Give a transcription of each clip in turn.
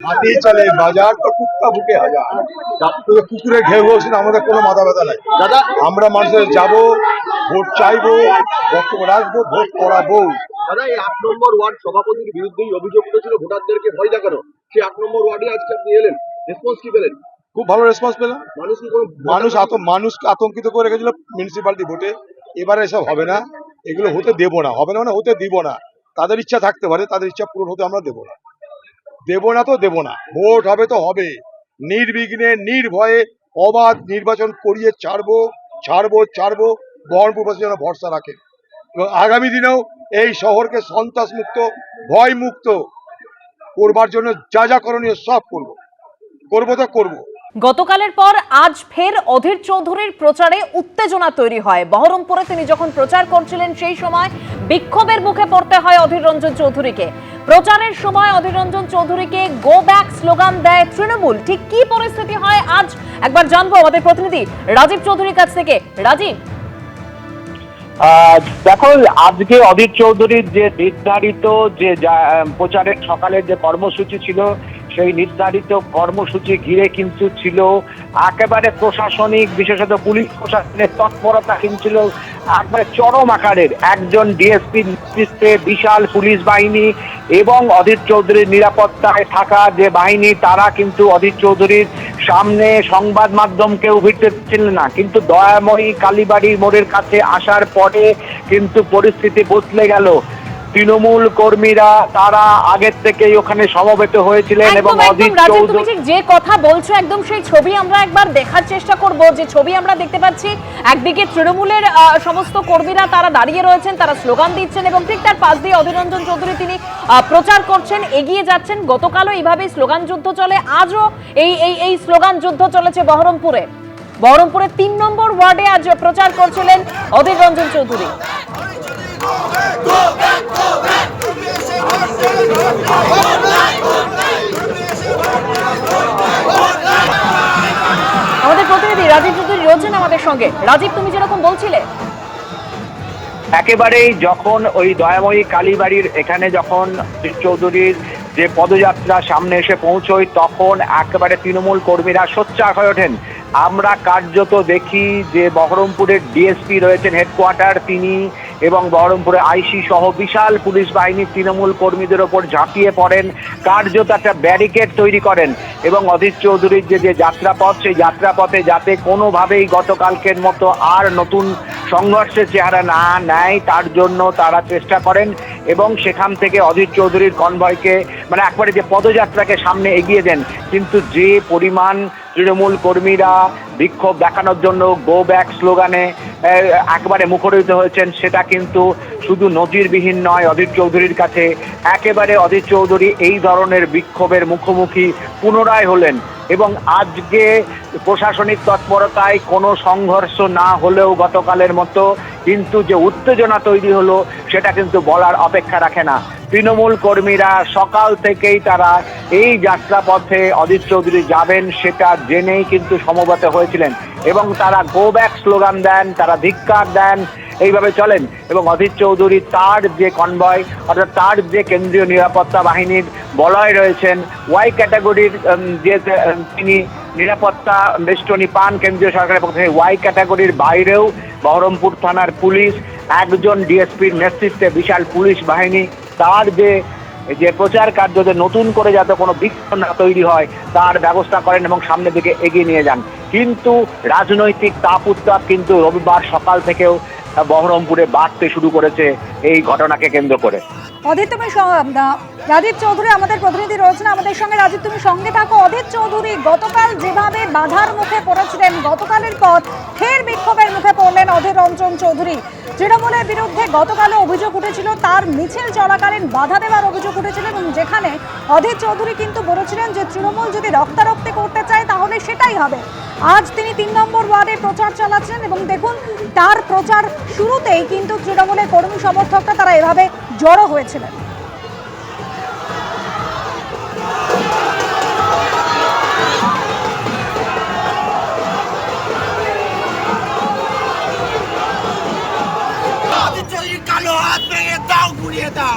হাতি চলে বাজার তো কুত্তা বুকে হাজার। কুকুরে ঘেউ বসে আমাদের কোনো মাথা ব্যথা নাই দাদা। আমরা মানুষের যাবো, ভোট চাইবো, বক্তব্য রাখবো, ভোট করাবো। দাদা, এই 8 নম্বর ওয়ার্ড সভাপতির বিরুদ্ধেই অভিযোগ উঠেছিল ভোটারদেরকে ভয় দেখানো। সেই 8 নম্বর ওয়ার্ডে আজকে আপনি এলেন, রেসপন্স কি পেলেন? খুব ভালো রেসপন্স পেলাম। মানুষকে আতঙ্কিত করে রেখেছিল মিউনিসিপালিটি ভোটে। এবারে এসব হবে না, এগুলো হতে দেবো না। হবে না মানে হতে দিব না। তাদের ইচ্ছা থাকতে পারে, তাদের ইচ্ছা পূরণ হতে আমরা দেবো না। দেবো না তো দেবো না। ভোট হবে তো হবে, নির্বিঘ্নে নির্ভয়ে অবাধ নির্বাচন করিয়ে ছাড়বো। বহরমপুরবাসী যেন ভরসা রাখে এবং আগামী দিনেও এই শহরকে সন্ত্রাস মুক্ত, ভয় মুক্ত করবার জন্য যা যা করণীয় সব করবো তো করবো। গতকালের পর আজ ফের অধীর চৌধুরীর প্রচারে উত্তেজনা তৈরি হয়। বহরমপুরে তিনি যখন প্রচার করছিলেন সেই সময় বিক্ষোভের মুখে পড়তে হয় অধীর রঞ্জন চৌধুরীকে। প্রচারের সময় অধীর রঞ্জন চৌধুরীকে গো ব্যাক স্লোগান দেয় তৃণমূল। ঠিক কি পরিস্থিতি হয় আজ একবার জানবো আমাদের প্রতিনিধি রাজীব চৌধুরীর কাছ থেকে। রাজীব, দেখো, আজকে অধীর চৌধুরীর যে নির্ধারিত যে প্রচারের সকালের যে কর্মসূচি ছিল, সেই নির্ধারিত কর্মসূচি ঘিরে কিন্তু ছিল একেবারে প্রশাসনিক, বিশেষত পুলিশ প্রশাসনের তৎপরতা কিন্তু ছিল একবারে চরম আকারের। একজন ডিএসপির নেতৃত্বে বিশাল পুলিশ বাহিনী এবং অধীর চৌধুরীর নিরাপত্তায় থাকা যে বাহিনী, তারা কিন্তু অধীর চৌধুরীর সামনে সংবাদ মাধ্যমকেও ভিড়তে দিচ্ছিলেন না। কিন্তু দয়াময়ী কালীবাড়ি মোড়ের কাছে আসার পরে কিন্তু পরিস্থিতি বদলে গেল। তৃণমূল কর্মীরা তারা আগের থেকেই ওখানে সমবেত হয়েছিলেন এবং অধীর চৌধুরী ঠিক যে কথা বলছো একদম সেই ছবি আমরা একবার দেখার চেষ্টা করব। যে ছবি আমরা দেখতে পাচ্ছি, একদিকে তৃণমূলের সমস্ত কর্মীরা তারা দাঁড়িয়ে রয়েছেন, তারা স্লোগান দিচ্ছেন এবং ঠিক তার পাশ দিয়ে অধীর রঞ্জন চৌধুরী তিনি প্রচার করছেন, এগিয়ে যাচ্ছেন। গতকালও এইভাবেই স্লোগান যুদ্ধ চলে, আজও এই স্লোগান যুদ্ধ চলেছে বহরমপুরে। 3 নম্বর ওয়ার্ডে আজ প্রচার করছিলেন অধীর রঞ্জন চৌধুরী। আমাদের প্রতিনিধি রাজীব চৌধুরী রয়েছেন আমাদের সঙ্গে। রাজীব, তুমি যেরকম বলছিলে, একেবারেই যখন ওই দয়াময়ী কালীবাড়ির এখানে যখন চৌধুরীর যে পদযাত্রা সামনে এসে পৌঁছয়, তখন একেবারে তৃণমূল কর্মীরা সোচ্চার হয়ে ওঠেন। আমরা কার্যত দেখি যে বহরমপুরের ডিএসপি রয়েছেন হেডকোয়ার্টার, তিনি এবং বহরমপুরে আইসি সহ বিশাল পুলিশ বাহিনী তৃণমূল কর্মীদের ওপর ঝাঁপিয়ে পড়েন, কার্যত একটা ব্যারিকেড তৈরি করেন এবং অধীর চৌধুরীর যে যাত্রাপথ, সেই যাত্রাপথে যাতে কোনোভাবেই গতকালকের মতো আর নতুন সংঘর্ষের চেহারা না নেয় তার জন্য তারা চেষ্টা করেন এবং সেখান থেকে অধীর চৌধুরীর কনভয়কে মানে একবারে যে পদযাত্রাকে সামনে এগিয়ে দেন। কিন্তু যে পরিমাণ তৃণমূল কর্মীরা বিক্ষোভ দেখানোর জন্য গো ব্যাক স্লোগানে একবারে মুখরিত হয়েছেন, সেটা কিন্তু শুধু নজিরবিহীন নয় অধীর চৌধুরীর কাছে। একেবারে অধীর চৌধুরী এই ধরনের বিক্ষোভের মুখোমুখি পুনরায় হলেন এবং আজকে প্রশাসনিক তৎপরতায় কোনো সংঘর্ষ না হলেও গতকালের মতো কিন্তু যে উত্তেজনা তৈরি হলো সেটা কিন্তু বলার অপেক্ষা রাখে না। তৃণমূল কর্মীরা সকাল থেকেই তারা এই যাত্রাপথে অধীর চৌধুরী যাবেন সেটা জেনেই কিন্তু সমবেত হয়েছিলেন এবং তারা গো ব্যাক স্লোগান দেন, তারা ধিক্কার দেন, এইভাবে চলেন এবং অধীর চৌধুরী তার যে কনভয় অর্থাৎ তার যে কেন্দ্রীয় নিরাপত্তা বাহিনীর বলয় রয়েছেন, ওয়াই ক্যাটাগরির যে তিনি নিরাপত্তা বেষ্টনী পান কেন্দ্রীয় সরকারের পক্ষ থেকে, ওয়াই ক্যাটাগরির বাইরেও বহরমপুর থানার পুলিশ, একজন ডিএসপির নেতৃত্বে বিশাল পুলিশ বাহিনী তার যে প্রচার কার্য নতুন করে যাতে কোনো বিক্ষোভ না তৈরি হয় তার ব্যবস্থা করেন এবং সামনের দিকে এগিয়ে নিয়ে যান। কিন্তু রাজনৈতিক তাপ উত্তাপ কিন্তু রবিবার সকাল থেকেও বহরমপুরে বাড়তে শুরু করেছে এই ঘটনাকে কেন্দ্র করে। অধীর, তুমি রাজীব চৌধুরী আমাদের প্রতিনিধি রয়েছেন আমাদের সঙ্গে। রাজীব, তুমি সঙ্গে থাকো। অধীর চৌধুরী গতকাল যেভাবে বাধার মুখে পড়েছিলেন, গতকালের পর ফের বিক্ষোভের মুখে পড়লেন অধীর রঞ্জন চৌধুরী। তৃণমূলের বিরুদ্ধে গতকালও অভিযোগ উঠেছিল, তার মিছিল চলাকালীন বাধা দেওয়ার অভিযোগ উঠেছিল এবং যেখানে অধীর চৌধুরী কিন্তু বলেছিলেন যে তৃণমূল যদি রক্তারক্তি করতে চায় তাহলে সেটাই হবে। আজ তিনি 3 নম্বর ওয়ার্ডে প্রচার চালাচ্ছেন এবং দেখুন তার প্রচার শুরুতেই কিন্তু তৃণমূলের কর্মী সমর্থকরা তারা এভাবে জড়ো হয়েছিলেন। কালো হাত ভেঙে দাও, ঘুরিয়ে দাও,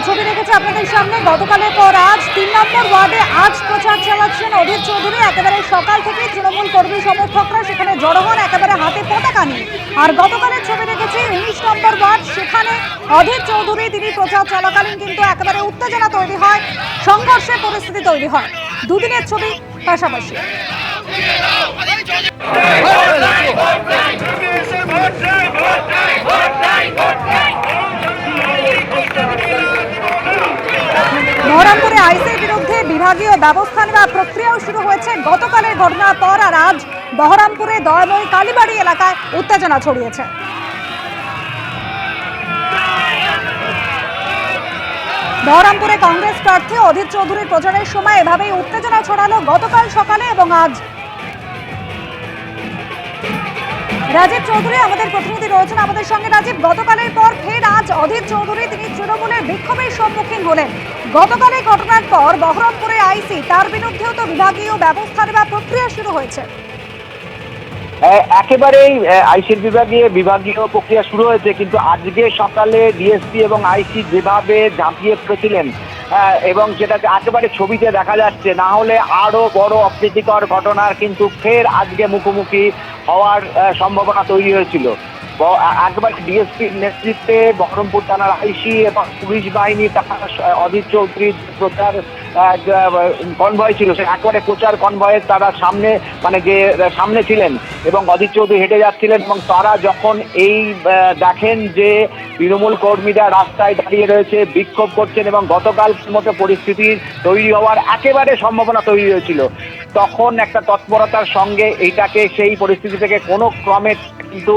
ছবি রেখেছে আপনাদের সামনে। গতকালের পর আজ 3 নম্বর ওয়ার্ডে আজ প্রচার চালাচ্ছেন অধীর চৌধুরী। একেবারে সকাল থেকে তৃণমূল কর্মী সমর্থকরা সেখানে জড়ো হন একেবারে হাতে পতাকা নিয়ে। আর গতকালের ছবি রেখেছি 19 নম্বর ওয়ার্ড, সেখানে অধীর চৌধুরী তিনি প্রচার চলাকালীন কিন্তু একেবারে উত্তেজনা তৈরি হয়, সংঘর্ষের পরিস্থিতি তৈরি হয়। দুদিনের ছবি পাশাপাশি। বহরমপুরে আইসির বিরুদ্ধে বিভাগীয় ব্যবস্থা নেওয়ার প্রক্রিয়াও শুরু হয়েছে গতকালের ঘটনার পর। আর আজ বহরমপুরে দয়াময়ী কালীবাড়ি এলাকায় উত্তেজনা ছড়িয়েছে। বহরমপুরে কংগ্রেস প্রার্থী অধীর চৌধুরীর প্রচারের সময় এভাবেই উত্তেজনা ছড়ালো গতকাল সকালে এবং আজ। রাজীব চৌধুরী আমাদের প্রতিনিধি রয়েছেন আমাদের সঙ্গে। রাজীব, গতকালের পর ফের আজ অধীর চৌধুরী তিনি তৃণমূলের বিক্ষোভের সম্মুখীন হলেন। গতকালের ঘটনার পর বহরমপুরে আইসি, তার বিরুদ্ধেও তো বিভাগীয় ব্যবস্থা নেওয়ার প্রক্রিয়া শুরু হয়েছে। একেবারেই আইসির বিভাগীয় প্রক্রিয়া শুরু হয়েছে, কিন্তু আজকে সকালে ডিএসপি এবং আইসি যেভাবে ঝাঁপিয়ে পড়েছিলেন এবং যেটাকে একেবারে ছবিতে দেখা যাচ্ছে, না হলে আরো বড় অপ্রীতিকর ঘটনার কিন্তু ফের আজকে মুখোমুখি হওয়ার সম্ভাবনা তৈরি হয়েছিল। একবার ডিএসপির নেতৃত্বে বহরমপুর থানার আইসি এবং পুলিশ বাহিনী তারা অধীর চৌধুরীর প্রচার কনভয় ছিল, সে একেবারে প্রচার কনভয়ের তারা সামনে ছিলেন এবং অধীর চৌধুরী হেঁটে যাচ্ছিলেন। এবং তারা যখন এই দেখেন যে তৃণমূল কর্মীরা রাস্তায় দাঁড়িয়ে রয়েছে, বিক্ষোভ করছেন এবং গতকাল মতো পরিস্থিতির তৈরি হওয়ার একেবারে সম্ভাবনা তৈরি হয়েছিল, তখন একটা তৎপরতার সঙ্গে এইটাকে সেই পরিস্থিতি থেকে কোনো ক্রমে কিন্তু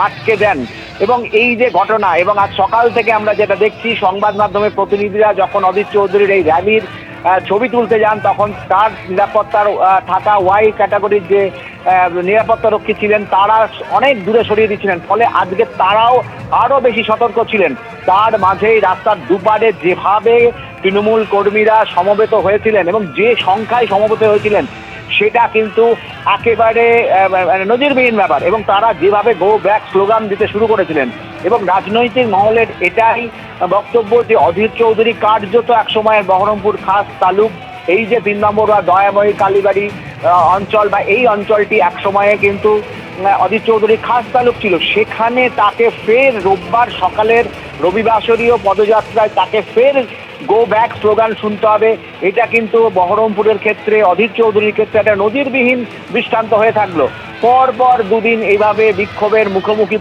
আটকে দেন। এবং এই যে ঘটনা, এবং আজ সকাল থেকে আমরা যেটা দেখছি সংবাদ মাধ্যমের প্রতিনিধিরা যখন অধীর চৌধুরীর এই র্যালির ছবি তুলতে যান, তখন তার নিরাপত্তার থাকা ওয়াই ক্যাটাগরির যে নিরাপত্তা রক্ষী ছিলেন তারা অনেক দূরে সরিয়ে দিচ্ছিলেন, ফলে আজকে তারাও আরো বেশি সতর্ক ছিলেন। তার মাঝেই রাস্তার দুপারে যেভাবে তৃণমূল কর্মীরা সমবেত হয়েছিলেন এবং যে সংখ্যায় সমবেত হয়েছিলেন সেটা কিন্তু একেবারে নজিরবিহীন ব্যাপার। এবং তারা যেভাবে গো ব্যাক স্লোগান দিতে শুরু করেছিলেন, এবং রাজনৈতিক মহলের এটাই বক্তব্য যে অধীর চৌধুরী কার্যত একসময়ের বহরমপুর খাস তালুক, এই যে 3 নম্বর বা দয়াময়ী কালীবাড়ি অঞ্চল বা এই অঞ্চলটি একসময়ে কিন্তু অধীর চৌধুরী খাস তালুক ছিল, সেখানে তাকে ফের রোববার সকালের রবিবাসরীয় পদযাত্রায় তাকে ফের গো ব্যাক স্লোগান শুনতে হবে। এটা কিন্তু বহরমপুরের ক্ষেত্রে অধীর চৌধুরীর ক্ষেত্রে একটা নজিরবিহীন দৃষ্টান্ত হয়ে থাকলো। পরপর দুদিন এইভাবে বিক্ষোভের মুখোমুখি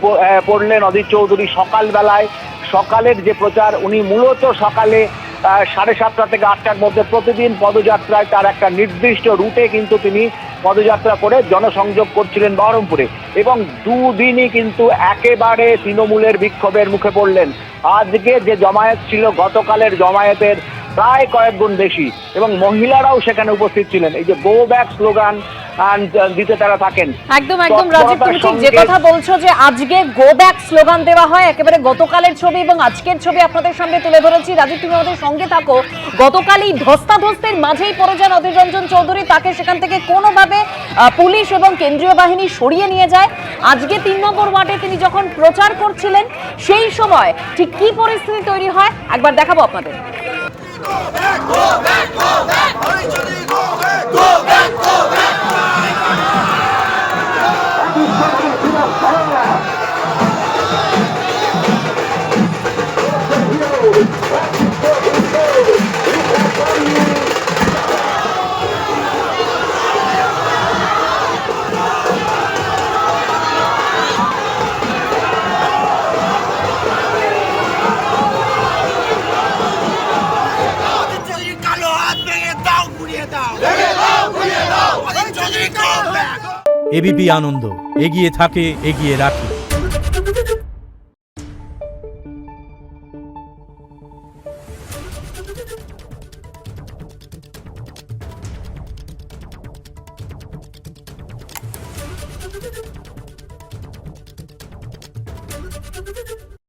পড়লেন অধীর চৌধুরী। সকালবেলায় সকালের যে প্রচার, উনি মূলত সকালে 7:30 থেকে 8টার মধ্যে প্রতিদিন পদযাত্রায় তার একটা নির্দিষ্ট রুটে কিন্তু তিনি পদযাত্রা করে জনসংযোগ করছিলেন বহরমপুরে, এবং দুদিনই কিন্তু একেবারে তৃণমূলের বিক্ষোভের মুখে পড়লেন। আজকে যে জমায়েত ছিল গতকালের জমায়েতের প্রায় কয়েক গুণ বেশি, এবং মহিলারাও সেখানে উপস্থিত ছিলেন। এই যে গো ব্যাক স্লোগান দিতে তারা থাকেন। একদম রাজীব, তুমি ঠিক যে কথা বলছো যে আজকে গো ব্যাক স্লোগান দেওয়া হয়, একেবারে গতকালের ছবি এবং আজকের ছবি আপনাদের সামনে তুলে ধরেছি। রাজীব, তুমি আমাদের সঙ্গে থাকো। গতকালই ধস্তাধস্তির মাঝেই পড়ে যান অধীর রঞ্জন চৌধুরী, তাকে সেখান থেকে কোনোভাবে পুলিশ এবং কেন্দ্রীয় বাহিনী সরিয়ে নিয়ে যায়। আজকে 3 নম্বর ওয়ার্ডে তিনি যখন প্রচার করছিলেন সেই সময় ঠিক কি পরিস্থিতি তৈরি হয় একবার দেখাবো আপনাদের। কালো হাত ভেঙে দাও, গুড়িয়ে দাও, Adhir Chowdhury come back। ABP আনন্দ এগিয়ে থাকে, এগিয়ে রাখে।